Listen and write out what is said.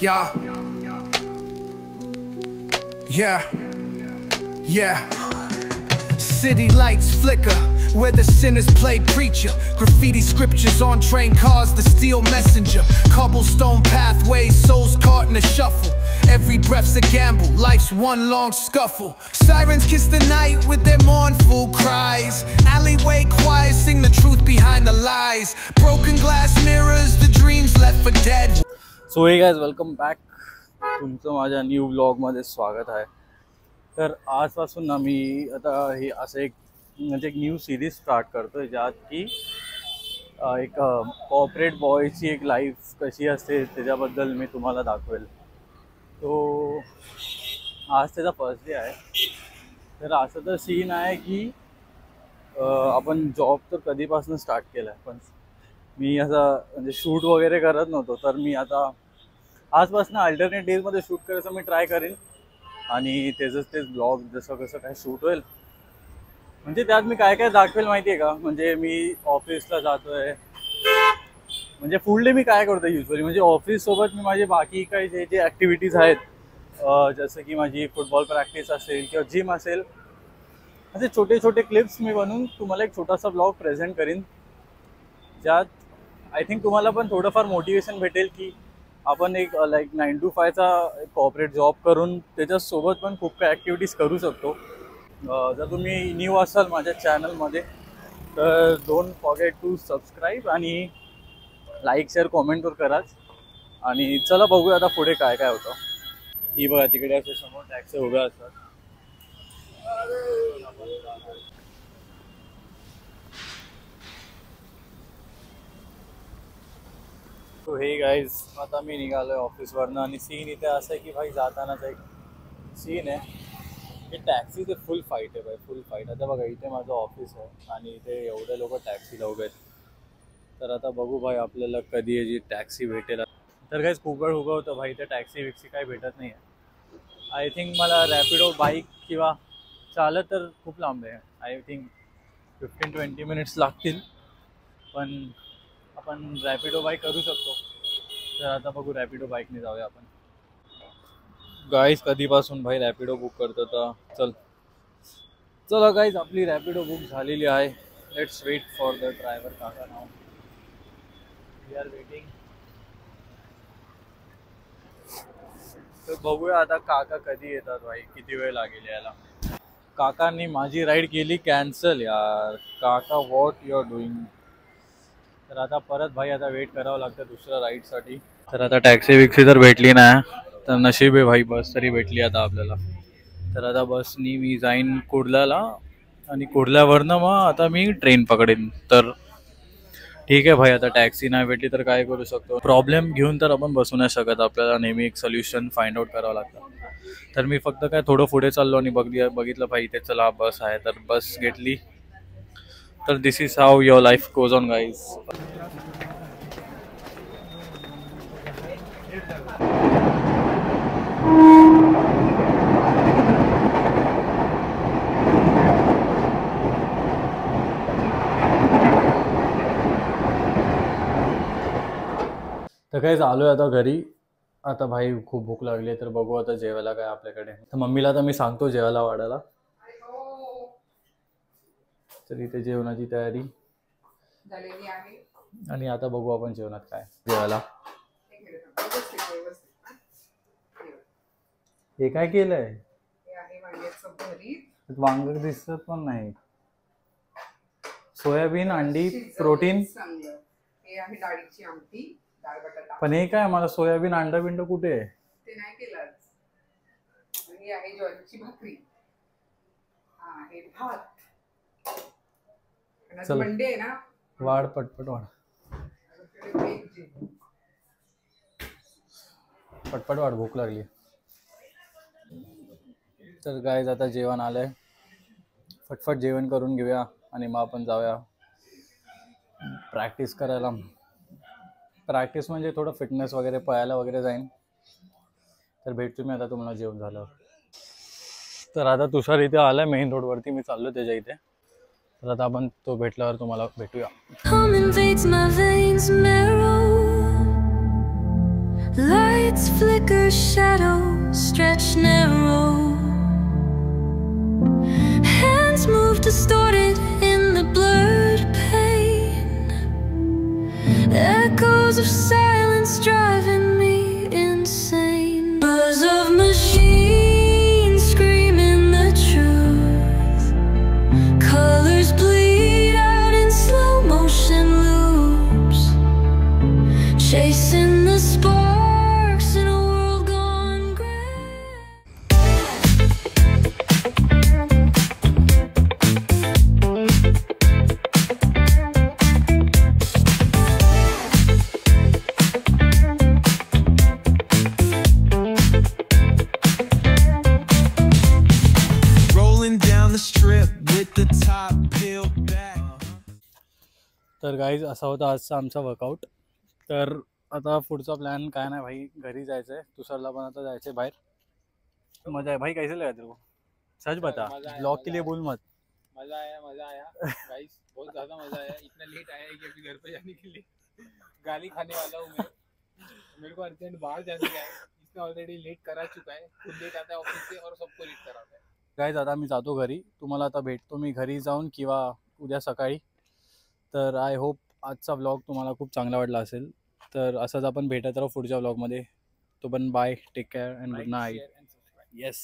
Yeah. Yeah. Yeah. City lights flicker where the sinners play preacher. Graffiti scriptures on train cars, the steel messenger. Cobblestone pathways, souls caught in a shuffle. Every breath's a gamble, life's one long scuffle. Sirens kiss the night with their mournful cries. Alleyway choirs sing the truth behind the lies. Broken glass mirrors, the dreams left for dead. So hey guys, welcome back. तुमचं माझ्या new ब्लॉगमध्ये स्वागत आहे. तर आजपासून ना मी आता हे असं एक न्यू सिरीज स्टार्ट करतो ज्यात की एक कॉर्पोरेट बॉयची एक लाईफ कशी असते त्याच्याबद्दल मी तुम्हाला दाखवेल. तो आज त्याचा फर्स्ट डे आहे. तर असं तर सीन आहे की आपण जॉब तर कधीपासून स्टार्ट केला आहे, पण मी असं म्हणजे शूट वगैरे करत नव्हतो. तर मी आता आजपासून अल्टरनेट डेजमध्ये शूट करायचं मी ट्राय करेन आणि तेच ब्लॉग जसं कसं काय शूट होईल म्हणजे त्यात मी काय काय दाखवेल माहिती आहे का. म्हणजे मी ऑफिसला जातो आहे, म्हणजे फुल डे मी काय करतो युजली, म्हणजे ऑफिससोबत मी माझे बाकी काही जे ॲक्टिव्हिटीज आहेत जसं की माझी फुटबॉल प्रॅक्टिस असेल किंवा जिम असेल, असे छोटे छोटे क्लिप्स मी बनवून तुम्हाला एक छोटासा ब्लॉग प्रेझेंट करीन ज्यात आय थिंक तुम्हाला पण थोडंफार मोटिवेशन भेटेल की आपण एक लाईक 9 to 5 चा कॉर्पोरेट जॉब करून त्याच्यासोबत पण खूप काही ॲक्टिव्हिटीज करू शकतो. जर तुम्ही न्यू असाल माझ्या चॅनलमध्ये तर डोंट फॉरगेट टू सबस्क्राईब आणि लाईक शेअर कॉमेंटवर कराच. आणि चला बघूया आता पुढे काय काय होतं. ही बघा तिकडे असे समोर टॅक्सी उभ्या असतात. तो हे गाईज, आता मी निघालो आहे ऑफिसवरनं आणि सीन इथे असं आहे की भाई जातानाच एक सीन आहे की टॅक्सीचे फुल फाईट आहे भाई, फुल फाईट. आता बघा इथे माझं ऑफिस आहे आणि इथे एवढे लोक टॅक्सीला उभे आहेत. तर आता बघू भाई आपल्याला कधी याची टॅक्सी भेटेल. तर काहीच खूप वेळ उभं होतं भाई, इथे टॅक्सी विक्सी काही भेटत नाही आहे. आय थिंक मला रॅपिडो बाईक किंवा चालत तर खूप लांब आहे. आय थिंक 15-20 मिनिट्स लागतील, पण आपण रॅपिडो बाईक करू शकतो. तर आता बघू रॅपिडो बाईकने जाऊया आपण. गाईज कधीपासून भाई रॅपिडो बुक करतो. तर चला गाईज आपली रॅपिडो बुक झालेली आहे. Let's wait for the driver काका नाव. We are waiting. तर बघूया आता काका कधी येतात भाई, किती वेळ लागेल यायला. काकांनी माझी राईड केली कॅन्सल यार. काका व्हॉट यू आर डुईंग. तर आता परत भाई आता वेट करावं लागतं दुसऱ्या राईडसाठी. तर आता टॅक्सी विक्सी तर भेटली नाही, तर नशीब आहे भाई बस तरी भेटली आता आपल्याला. तर आता बसनी मी जाईन कुर्ल्याला आणि कुर्ल्यावरनं मग आता मी ट्रेन पकडेन. तर ठीक आहे भाई, आता टॅक्सी नाही भेटली तर काय करू शकतो. प्रॉब्लेम घेऊन तर आपण बसू नाही शकत, आपल्याला नेहमी एक सोल्युशन फाइंड आउट करावं लागतं. तर मी फक्त काय थोडं पुढे चाललो आणि बघितलं भाई इथे चला बस आहे, तर बस घेतली. तर this is how your life goes on guys. तर काहीच आलो आहे आता घरी. आता भाई खूप भूक लागली आहे, तर बघू आता जेवायला काय आपल्याकडे. तर मम्मीला आता मी सांगतो जेवायला वाढायला. तर इथे जेवणाची तयारी झालेली आहे आणि आता बघू आपण जेवणात काय जेवायला. हे काय केलंय? वांग दिसत पण नाही. सोयाबीन, अंडी, प्रोटीन. डाळीची आमटी, डाळ बटाटा. पण हे काय, मला सोयाबीन अंडा बिंड कुठे आहे? ते नाही केलं. आणि आहे ज्वारीची भाकरी. हा हे भात. मंडे आहे ना, वाढ पटपट वाढ, पटपट वाढ, भूक लागली. तर गाईज आता जेवण आलंय, फटफट जेवण करून घेऊया आणि मग आपण जाऊया प्रॅक्टिस करायला. प्रॅक्टिस म्हणजे थोडं फिटनेस वगैरे, पळायला वगैरे जाईन. तर भेटतो मी आता तुम्हाला जेवण झालं. तर आता तुषार इथे आलाय मेन रोडवरती, मी चाललो त्याच्या इथे. तर आता आपण तो भेटल्यावर तुम्हाला भेटूया. Come invades my veins, marrow. Light Lights flicker, shadows stretch narrow. Hands move distorted in the blurred pain. Echoes of silence driving me insane. Buzz of machines screaming the truth. Colors bleed out in slow motion loops, chasing the sparks in a world gone gray. Rolling down the strip with the top peeled back. तर guys असा होता आजचा आमचा workout. तर आता पुढचा plan काय नाही भाई, घरी जायचं आहे. तुषारला पण आता जायचं आहे बाहेर. मजा आहे भाई. कैसे लगा तेरे को? सच बता, ब्लॉग के लिए बोल मत. मजा आया गाइस, बहुत ज्यादा मजा आया. इतना लेट आया कि अभी घर पे जाने के लिए गाली खाने वाला हूँ मैं. मेरे को अर्जेंट बाहर जाने का है. इसने ऑलरेडी लेट करा चुका है. खुद लेट आता है ऑफिस से और सबको लेट कराता है. गाईज आता मी जातो घरी. तुम्हाला आता भेटतो मी घरी जाऊन किंवा उद्या सकाळी. तर आय होप आजचा व्लॉग तुम्हाला खूप चांगला वाटला असेल. तर असंच आपण भेटत राहू पुढच्या व्लॉगमध्ये. तो पण bye, take care and good night. Share and subscribe. Yes.